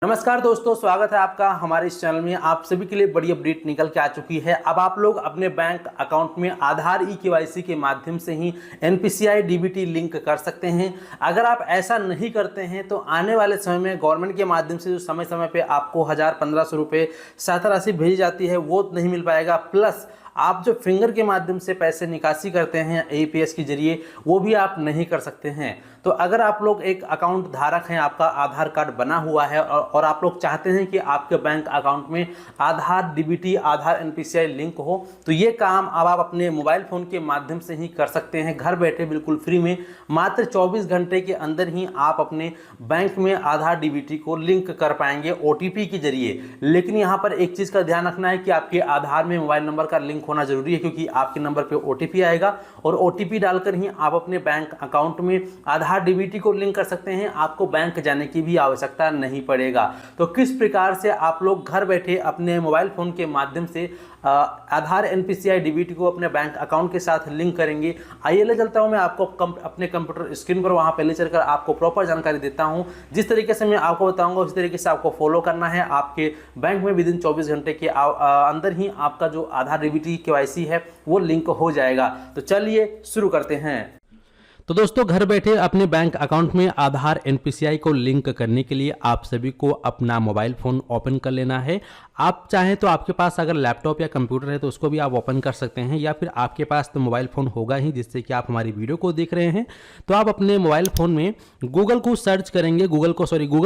नमस्कार दोस्तों, स्वागत है आपका हमारे इस चैनल में। आप सभी के लिए बड़ी अपडेट निकल के आ चुकी है। अब आप लोग अपने बैंक अकाउंट में आधार ई-केवाईसी के माध्यम से ही एनपीसीआई डीबीटी लिंक कर सकते हैं। अगर आप ऐसा नहीं करते हैं तो आने वाले समय में गवर्नमेंट के माध्यम से जो समय समय पे आपको 1000-1500 रुपये सहायता राशि भेजी जाती है वो नहीं मिल पाएगा। प्लस आप जो फिंगर के माध्यम से पैसे निकासी करते हैं एईपीएस के जरिए वो भी आप नहीं कर सकते हैं। तो अगर आप लोग एक अकाउंट धारक हैं, आपका आधार कार्ड बना हुआ है और आप लोग चाहते हैं कि आपके बैंक अकाउंट में आधार डीबीटी आधार एनपीसीआई लिंक हो, तो ये काम अब आप अपने मोबाइल फ़ोन के माध्यम से ही कर सकते हैं। घर बैठे बिल्कुल फ्री में मात्र 24 घंटे के अंदर ही आप अपने बैंक में आधार डीबीटी को लिंक कर पाएंगे ओटीपी के जरिए। लेकिन यहाँ पर एक चीज़ का ध्यान रखना है कि आपके आधार में मोबाइल नंबर का लिंक होना जरूरी है, क्योंकि आपके नंबर पे ओटीपी आएगा और ओटीपी डालकर ही आप अपने बैंक अकाउंट में आधार डीबीटी को लिंक कर सकते हैं। आपको बैंक जाने की भी आवश्यकता नहीं पड़ेगा। तो किस प्रकार से आप लोग घर बैठे अपने मोबाइल फोन के माध्यम से आधार एनपीसीआई डीबीटी को अपने बैंक अकाउंट के साथ लिंक करेंगे, आइए ले चलता हूं मैं आपको अपने कंप्यूटर स्क्रीन पर, वहां पे ले चलकर आपको प्रॉपर जानकारी देता हूं। जिस तरीके से मैं आपको बताऊंगा उस तरीके से आपको फॉलो करना है। आपके बैंक में विदिन 24 घंटे के अंदर ही आपका जो आधार डीबीटी केवाईसी है वो लिंक हो जाएगा। तो चलिए शुरू करते हैं। तो दोस्तों, घर बैठे अपने बैंक अकाउंट में आधार एनपीसीआई को लिंक करने के लिए आप सभी को अपना मोबाइल फ़ोन ओपन कर लेना है। आप चाहें तो आपके पास अगर लैपटॉप या कंप्यूटर है तो उसको भी आप ओपन कर सकते हैं, या फिर आपके पास तो मोबाइल फ़ोन होगा ही जिससे कि आप हमारी वीडियो को देख रहे हैं। तो आप अपने मोबाइल फ़ोन में गूगल को सर्च करेंगे, गूगल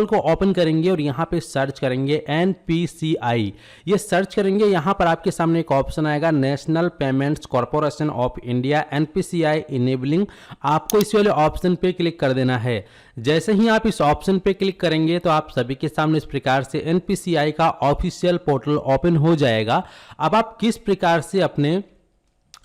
को ओपन करेंगे और यहाँ पर सर्च करेंगे एनपीसीआई। ये सर्च करेंगे, यहाँ पर आपके सामने एक ऑप्शन आएगा national payments corporation of India NPCI enabling. आपको इस वाले ऑप्शन पे क्लिक कर देना है। जैसे ही आप इस ऑप्शन पे क्लिक करेंगे तो आप सभी के सामने इस प्रकार से एनपीसीआई का ऑफिशियल पोर्टल ओपन हो जाएगा। अब आप किस प्रकार से अपने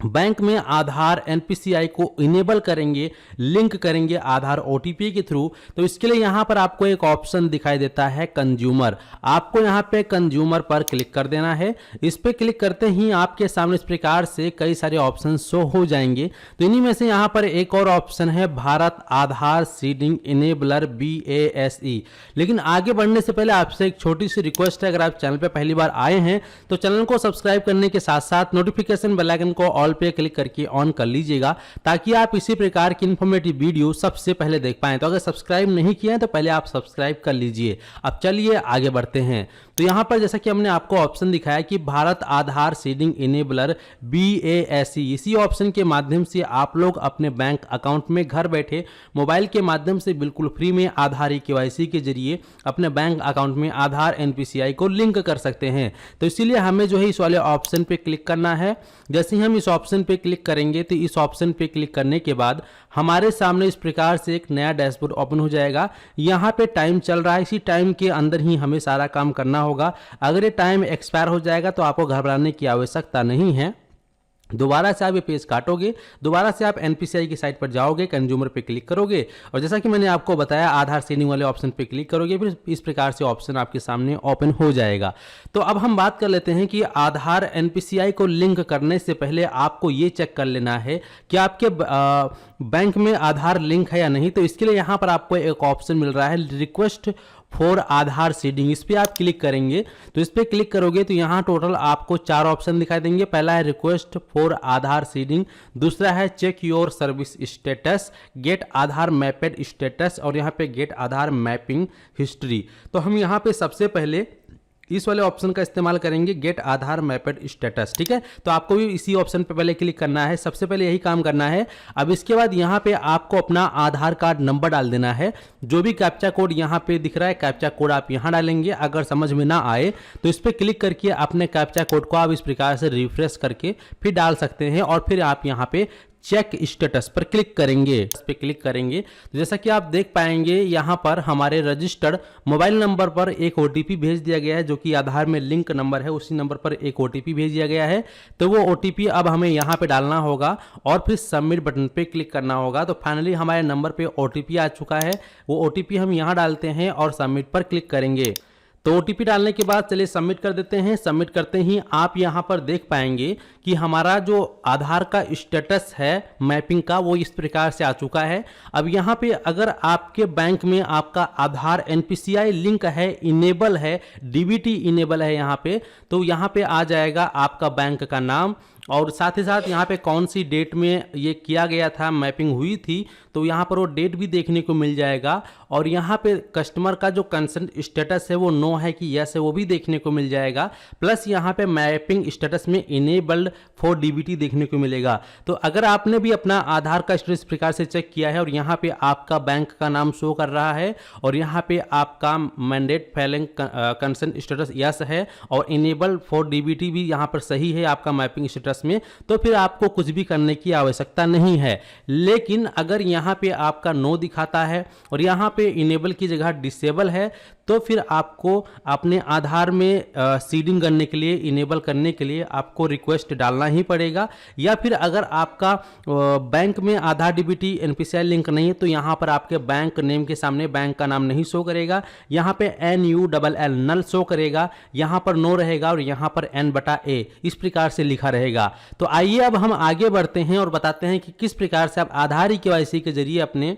बैंक में आधार एनपीसीआई को इनेबल करेंगे, लिंक करेंगे आधार ओटीपी के थ्रू, तो इसके लिए यहां पर आपको एक ऑप्शन दिखाई देता है कंज्यूमर। आपको यहां पे कंज्यूमर पर क्लिक कर देना है। इस पे क्लिक करते ही आपके सामने इस प्रकार से कई सारे ऑप्शन शो हो जाएंगे। तो इन्हीं में से यहां पर एक और ऑप्शन है भारत आधार सीडिंग इनेबलर BASE। लेकिन आगे बढ़ने से पहले आपसे एक छोटी सी रिक्वेस्ट है, अगर आप चैनल पर पहली बार आए हैं तो चैनल को सब्सक्राइब करने के साथ साथ नोटिफिकेशन बेल आइकन को ऑल पे क्लिक करके ऑन कर लीजिएगा, ताकि आप इसी प्रकार की इंफॉर्मेटिव वीडियो सबसे पहले देख पाएं। तो अगर सब्सक्राइब नहीं किया है तो पहले आप सब्सक्राइब कर लीजिए। अब चलिए आगे बढ़ते हैं। तो यहां पर जैसा कि हमने आपको ऑप्शन दिखाया कि भारत आधार सीडिंग इनेबलर BASE, इसी ऑप्शन के माध्यम से आप लोग अपने बैंक अकाउंट में घर बैठे मोबाइल के माध्यम से बिल्कुल फ्री में आधार ई-केवाईसी के जरिए अपने बैंक अकाउंट में आधार एनपीसीआई को लिंक कर सकते हैं। तो इसीलिए हमें जो है इस वाले ऑप्शन पे क्लिक करना है। जैसे ही हम इस ऑप्शन पे क्लिक करेंगे तो इस ऑप्शन पे क्लिक करने के बाद हमारे सामने इस प्रकार से एक नया डैशबोर्ड ओपन हो जाएगा। यहाँ पे टाइम चल रहा है, इसी टाइम के अंदर ही हमें सारा काम करना होगा। अगर ये टाइम एक्सपायर हो जाएगा तो आपको घबराने की आवश्यकता नहीं है। दोबारा से आप ये पेज काटोगे, दोबारा से आप एनपीसीआई की साइट पर जाओगे, कंज्यूमर पे क्लिक करोगे और जैसा कि मैंने आपको बताया आधार सीडिंग वाले ऑप्शन पे क्लिक करोगे, फिर इस प्रकार से ऑप्शन आपके सामने ओपन हो जाएगा। तो अब हम बात कर लेते हैं कि आधार एनपीसीआई को लिंक करने से पहले आपको ये चेक कर लेना है कि आपके बैंक में आधार लिंक है या नहीं। तो इसके लिए यहाँ पर आपको एक ऑप्शन मिल रहा है रिक्वेस्ट फॉर आधार सीडिंग। इस पर आप क्लिक करेंगे, तो इस पर क्लिक करोगे तो यहाँ टोटल आपको 4 ऑप्शन दिखाई देंगे। पहला है रिक्वेस्ट फॉर आधार सीडिंग, दूसरा है check your service status, get Aadhaar mapped status और यहाँ पे गेट आधार मैपिंग हिस्ट्री। तो हम यहाँ पे सबसे पहले इस वाले ऑप्शन का इस्तेमाल करेंगे, गेट आधार मैपेड स्टेटस। ठीक है, तो आपको भी इसी ऑप्शन पे पहले क्लिक करना है, सबसे पहले यही काम करना है। अब इसके बाद यहाँ पे आपको अपना आधार कार्ड नंबर डाल देना है। जो भी कैप्चा कोड यहाँ पे दिख रहा है, कैप्चा कोड आप यहाँ डालेंगे। अगर समझ में ना आए तो इस पर क्लिक करके अपने कैप्चा कोड को आप इस प्रकार से रिफ्रेश करके फिर डाल सकते हैं और फिर आप यहाँ पे चेक स्टेटस पर क्लिक करेंगे। इस पर क्लिक करेंगे तो जैसा कि आप देख पाएंगे यहाँ पर हमारे रजिस्टर्ड मोबाइल नंबर पर एक ओटीपी भेज दिया गया है, जो कि आधार में लिंक नंबर है। उसी नंबर पर एक ओटीपी भेज दिया गया है। तो वो ओटीपी अब हमें यहाँ पे डालना होगा और फिर सबमिट बटन पे क्लिक करना होगा। तो फाइनली हमारे नंबर पे ओटीपी आ चुका है। वो ओटीपी हम यहाँ डालते हैं और सबमिट पर क्लिक करेंगे। तो ओटीपी डालने के बाद चलिए सबमिट कर देते हैं। सबमिट करते ही आप यहां पर देख पाएंगे कि हमारा जो आधार का स्टेटस है मैपिंग का वो इस प्रकार से आ चुका है। अब यहां पे अगर आपके बैंक में आपका आधार एनपीसीआई लिंक है, इनेबल है, डीबीटी इनेबल है यहां पे, तो यहां पे आ जाएगा आपका बैंक का नाम और साथ ही साथ यहाँ पे कौन सी डेट में ये किया गया था, मैपिंग हुई थी, तो यहाँ पर वो डेट भी देखने को मिल जाएगा। और यहाँ पे कस्टमर का जो कंसेंट स्टेटस है वो नो है कि यस है वो भी देखने को मिल जाएगा। प्लस यहाँ पे मैपिंग स्टेटस में इनेबल्ड फॉर डीबीटी देखने को मिलेगा। तो अगर आपने भी अपना आधार का स्टेटस इस प्रकार से चेक किया है और यहाँ पे आपका बैंक का नाम शो कर रहा है और यहाँ पे आपका mandate filing consent status yes है और इनेबल्ड फॉर डीबीटी भी यहाँ पर सही है आपका मैपिंग स्टेटस में, तो फिर आपको कुछ भी करने की आवश्यकता नहीं है। लेकिन अगर यहाँ पे आपका नो दिखाता है और यहाँ पे इनेबल की जगह डिसेबल है, तो फिर आपको अपने आधार में सीडिंग करने के लिए, इनेबल करने के लिए आपको रिक्वेस्ट डालना ही पड़ेगा। या फिर अगर आपका बैंक में आधार डीबीटी एनपीसीआई लिंक नहीं है तो यहाँ पर आपके बैंक नेम के सामने बैंक का नाम नहीं शो करेगा, यहाँ पे NULL नल शो करेगा, यहाँ पर नो रहेगा और यहाँ पर N/A इस प्रकार से लिखा रहेगा। तो आइए अब हम आगे बढ़ते हैं और बताते हैं कि किस प्रकार से आप आधार ई-केवाईसी के जरिए अपने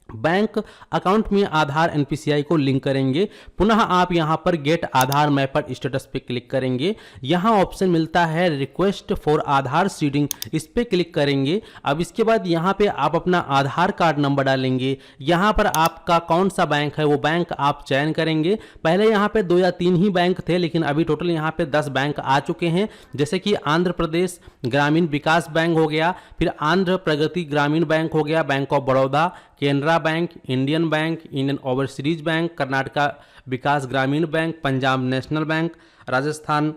बैंक अकाउंट में आधार एनपीसीआई को लिंक करेंगे। पुनः आप यहां पर गेट आधार मैपर स्टेटस पे क्लिक करेंगे। यहां ऑप्शन मिलता है रिक्वेस्ट फॉर आधार सीडिंग, इस पे क्लिक करेंगे। अब इसके बाद यहां पे आप अपना आधार कार्ड नंबर डालेंगे। यहां पर आपका कौन सा बैंक है वो बैंक आप चयन करेंगे। पहले यहां पे 2 या 3 ही बैंक थे, लेकिन अभी टोटल यहां पे 10 बैंक आ चुके हैं, जैसे कि आंध्र प्रदेश ग्रामीण विकास बैंक हो गया, फिर आंध्र प्रगति ग्रामीण बैंक हो गया, bank of Baroda, Canara bank, Indian bank, Indian overseas bank, Karnataka Vikas Gramin bank, Punjab national bank, Rajasthan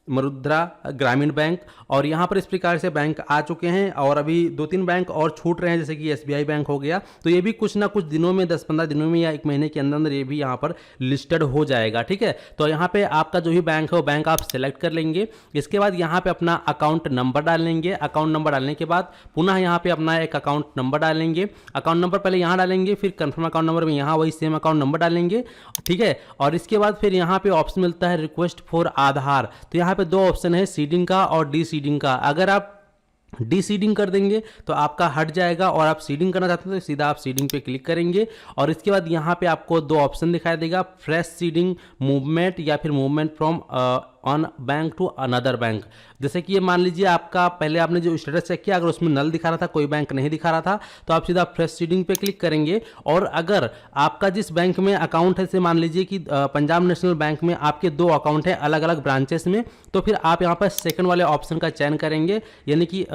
Marudhara Gramin bank. और यहाँ पर इस प्रकार से बैंक आ चुके हैं और अभी 2-3 बैंक और छूट रहे हैं, जैसे कि SBI बैंक हो गया। तो ये भी कुछ ना कुछ दिनों में, 10-15 दिनों में या 1 महीने के अंदर अंदर ये भी यहाँ पर लिस्टेड हो जाएगा। ठीक है, तो यहाँ पे आपका जो भी बैंक है वो बैंक आप सेलेक्ट कर लेंगे। इसके बाद यहाँ पे अपना अकाउंट नंबर डालेंगे। अकाउंट नंबर डालने के बाद पुनः यहाँ पे अपना एक अकाउंट नंबर डालेंगे। अकाउंट नंबर पहले यहाँ डालेंगे, फिर कन्फर्म अकाउंट नंबर में यहाँ वही सेम अकाउंट नंबर डालेंगे। ठीक है, और इसके बाद फिर यहाँ पे ऑप्शन मिलता है रिक्वेस्ट फॉर आधार। तो यहाँ पे 2 ऑप्शन है, सीडिंग का और डी सीडिंग का। अगर आप डी सीडिंग कर देंगे तो आपका हट जाएगा और आप सीडिंग करना चाहते हैं तो सीधा आप सीडिंग पे क्लिक करेंगे। और इसके बाद यहाँ पे आपको 2 ऑप्शन दिखाई देगा, फ्रेश सीडिंग मूवमेंट या फिर movement from one bank to another bank. जैसे कि ये मान लीजिए आपका पहले आपने जो स्टेटस चेक किया, अगर उसमें नल दिखा रहा था, कोई बैंक नहीं दिखा रहा था, तो आप सीधा फ्रेश सीडिंग पे क्लिक करेंगे। और अगर आपका जिस बैंक में अकाउंट है, जैसे मान लीजिए कि पंजाब नेशनल बैंक में आपके 2 अकाउंट है अलग अलग ब्रांचेस में, तो फिर आप यहाँ पर सेकंड वाले ऑप्शन का चयन करेंगे, यानी कि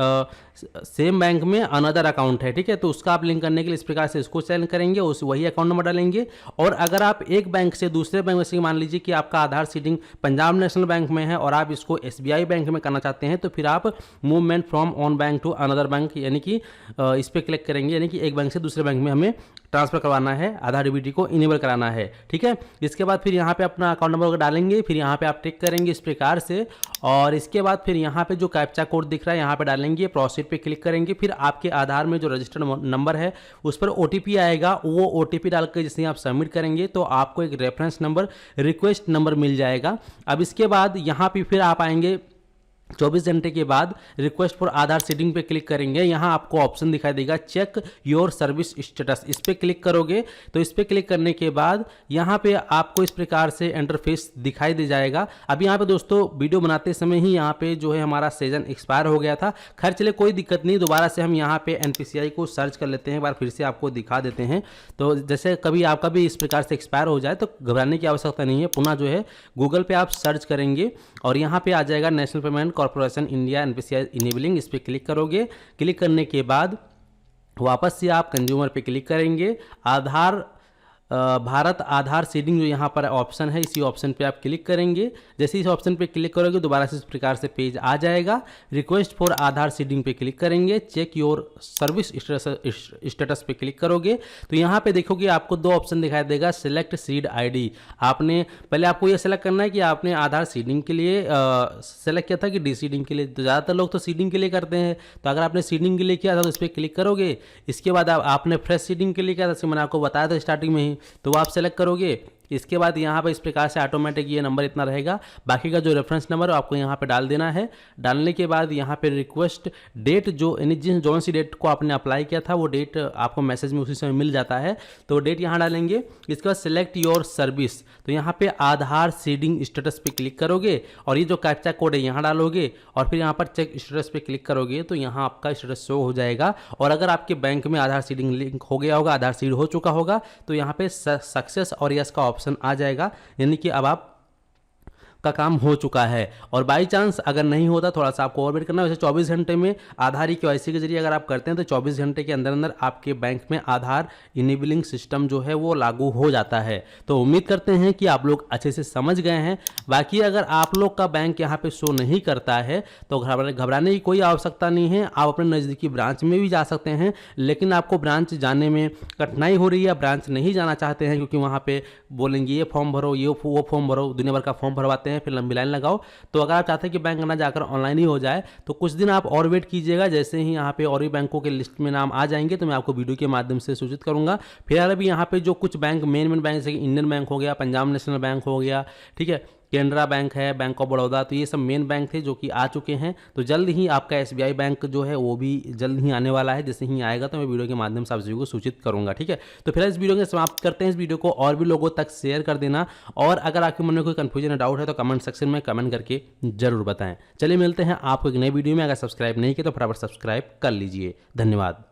सेम बैंक में अनदर अकाउंट है। ठीक है, तो उसका आप लिंक करने के लिए इस प्रकार से इसको चयन करेंगे, उस वही अकाउंट नंबर डालेंगे। और अगर आप एक बैंक से दूसरे बैंक में से, मान लीजिए कि आपका आधार सीडिंग पंजाब नेशनल बैंक में है और आप इसको SBI बैंक में करना चाहते हैं, तो फिर आप movement from one bank to another bank यानी कि इस पर क्लिक करेंगे, यानी कि एक बैंक से दूसरे बैंक में हमें ट्रांसफर करवाना है, आधार डीबीटी को इनेबल कराना है। ठीक है, इसके बाद फिर यहाँ पे अपना अकाउंट नंबर डालेंगे, फिर यहाँ पे आप टिक करेंगे इस प्रकार से। और इसके बाद फिर यहाँ पे जो कैप्चा कोड दिख रहा है यहाँ पे डालेंगे, प्रोसीड पे क्लिक करेंगे। फिर आपके आधार में जो रजिस्टर्ड नंबर है उस पर OTP आएगा, वो OTP डाल कर जिससे आप सबमिट करेंगे तो आपको एक रेफरेंस नंबर, रिक्वेस्ट नंबर मिल जाएगा। अब इसके बाद यहाँ पे फिर आप आएंगे 24 घंटे के बाद रिक्वेस्ट फॉर आधार सीडिंग पे क्लिक करेंगे। यहाँ आपको ऑप्शन दिखाई देगा चेक योर सर्विस स्टेटस, इस पे क्लिक करोगे तो इस पे क्लिक करने के बाद यहाँ पे आपको इस प्रकार से इंटरफेस दिखाई दे जाएगा। अब यहाँ पे दोस्तों वीडियो बनाते समय ही यहाँ पे जो है हमारा सेशन एक्सपायर हो गया था। खैर चले कोई दिक्कत नहीं, दोबारा से हम यहाँ पे NPCI को सर्च कर लेते हैं, एक बार फिर से आपको दिखा देते हैं। तो जैसे कभी आपका भी इस प्रकार से एक्सपायर हो जाए तो घबराने की आवश्यकता नहीं है, पुनः जो है गूगल पे आप सर्च करेंगे और यहाँ पे आ जाएगा national payment corporation India NPCI enabling, इस पर क्लिक करोगे। क्लिक करने के बाद वापस से आप कंज्यूमर पे क्लिक करेंगे। आधार भारत आधार सीडिंग जो यहाँ पर ऑप्शन है, इसी ऑप्शन पे आप क्लिक करेंगे। जैसे इस ऑप्शन पे क्लिक करोगे दोबारा से इस प्रकार से पेज आ जाएगा। रिक्वेस्ट फॉर आधार सीडिंग पे क्लिक करेंगे, चेक योर सर्विस स्टेटस पे क्लिक करोगे तो यहाँ पे देखोगे आपको 2 ऑप्शन दिखाई देगा, सिलेक्ट सीड ID। आपने पहले आपको ये सेलेक्ट करना है कि आपने आधार सीडिंग के लिए सेलेक्ट किया था कि डी सीडिंग के लिए। तो ज़्यादातर लोग तो सीडिंग के लिए करते हैं, तो अगर आपने सीडिंग के लिए किया था तो इस पर क्लिक करोगे। इसके बाद आपने फ्रेश सीडिंग के लिए किया था, मैंने आपको बताया था स्टार्टिंग में ही, तो वो आप सेलेक्ट करोगे। इसके बाद यहाँ पर इस प्रकार से ऑटोमेटिक ये नंबर इतना रहेगा। बाकी का जो रेफरेंस नंबर है आपको यहाँ पे डाल देना है। डालने के बाद यहाँ पे रिक्वेस्ट डेट जो यानी जिस जौन सी डेट को आपने अप्लाई किया था वो डेट आपको मैसेज में उसी समय मिल जाता है, तो डेट यहाँ डालेंगे। इसके बाद सिलेक्ट योर सर्विस, तो यहाँ पे आधार सीडिंग स्टेटस पे क्लिक करोगे और ये जो कैप्चा कोड है यहाँ डालोगे और फिर यहाँ पर चेक स्टेटस पे क्लिक करोगे तो यहाँ आपका स्टेटस शो हो जाएगा। और अगर आपके बैंक में आधार सीडिंग लिंक हो गया होगा, आधार सीड हो चुका होगा, तो यहाँ पे सक्सेस और यस का ऑप्शन आ जाएगा, यानी कि अब आप का काम हो चुका है। और बाई चांस अगर नहीं होता थोड़ा सा आपको और वेट करना है। वैसे 24 घंटे में आधार KYC के जरिए अगर आप करते हैं तो 24 घंटे के अंदर अंदर आपके बैंक में आधार इनेबलिंग सिस्टम जो है वो लागू हो जाता है। तो उम्मीद करते हैं कि आप लोग अच्छे से समझ गए हैं। बाकी अगर आप लोग का बैंक यहाँ पे शो नहीं करता है तो घबराने की कोई आवश्यकता नहीं है। आप अपने नज़दीकी ब्रांच में भी जा सकते हैं, लेकिन आपको ब्रांच जाने में कठिनाई हो रही है, ब्रांच नहीं जाना चाहते हैं क्योंकि वहाँ पे बोलेंगे ये फॉर्म भरो, ये वो फॉर्म भरो, दुनिया भर का फॉर्म भरवाते हैं, फिर लंबी लाइन लगाओ। तो अगर आप चाहते हैं कि बैंक ना जाकर ऑनलाइन ही हो जाए तो कुछ दिन आप और वेट कीजिएगा। जैसे ही यहाँ पे और भी बैंकों के लिस्ट में नाम आ जाएंगे तो मैं आपको वीडियो के माध्यम से सूचित करूंगा। फिलहाल अभी यहाँ पे जो कुछ बैंक मेन बैंक जैसे इंडियन बैंक हो गया, पंजाब नेशनल बैंक हो गया, ठीक है, कैनरा बैंक है, बैंक ऑफ बड़ौदा, तो ये सब मेन बैंक थे जो कि आ चुके हैं। तो जल्द ही आपका SBI बैंक जो है वो भी जल्द ही आने वाला है। जैसे ही आएगा तो मैं वीडियो के माध्यम से आप सभी को सूचित करूंगा, ठीक है। तो फिर इस वीडियो को समाप्त करते हैं। इस वीडियो को और भी लोगों तक शेयर कर देना और अगर आपके मन में कोई कंफ्यूजन या डाउट है तो कमेंट सेक्शन में कमेंट करके जरूर बताएं। चलिए मिलते हैं आपको एक नए वीडियो में। अगर सब्सक्राइब नहीं किया तो फटाफट सब्सक्राइब कर लीजिए। धन्यवाद।